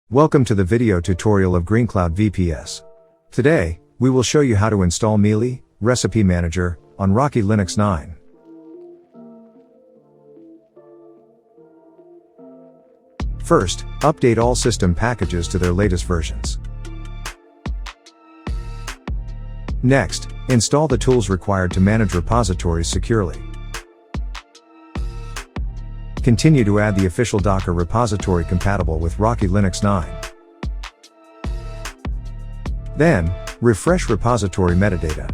Welcome to the video tutorial of GreenCloud VPS. Today, we will show you how to install Mealie, Recipe Manager, on Rocky Linux 9. First, update all system packages to their latest versions. Next, install the tools required to manage repositories securely. Continue to add the official Docker repository compatible with Rocky Linux 9. Then, refresh repository metadata.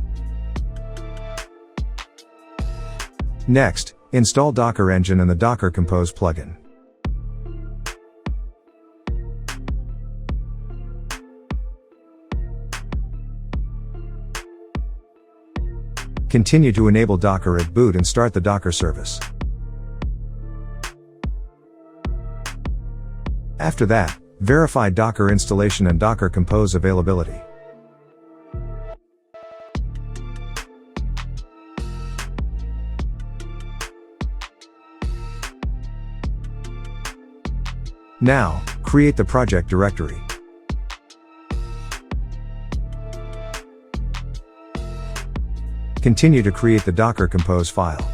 Next, install Docker Engine and the Docker Compose plugin. Continue to enable Docker at boot and start the Docker service. After that, verify Docker installation and Docker Compose availability. Now, create the project directory. Continue to create the Docker Compose file.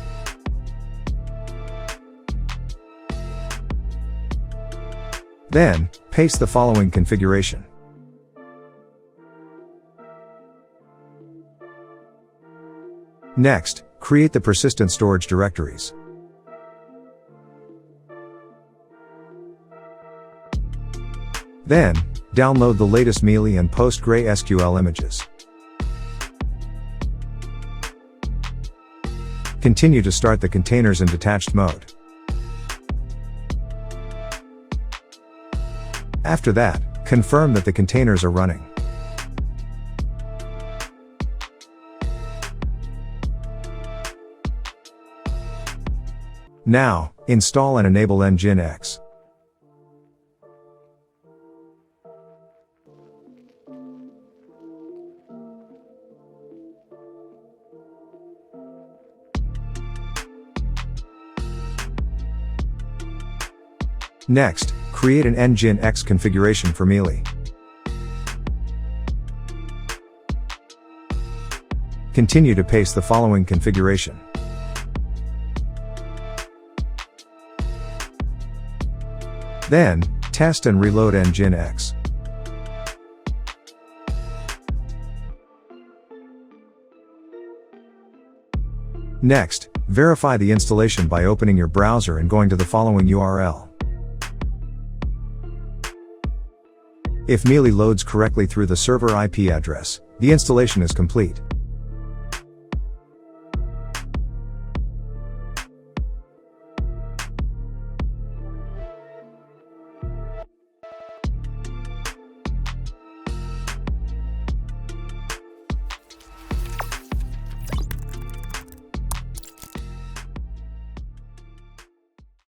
Then, paste the following configuration. Next, create the persistent storage directories. Then, download the latest Mealie and PostgreSQL images. Continue to start the containers in detached mode. After that, confirm that the containers are running. Now, install and enable Nginx. Next, create an Nginx configuration for Mealie. Continue to paste the following configuration. Then, test and reload Nginx. Next, verify the installation by opening your browser and going to the following URL. If Mealie loads correctly through the server IP address, the installation is complete.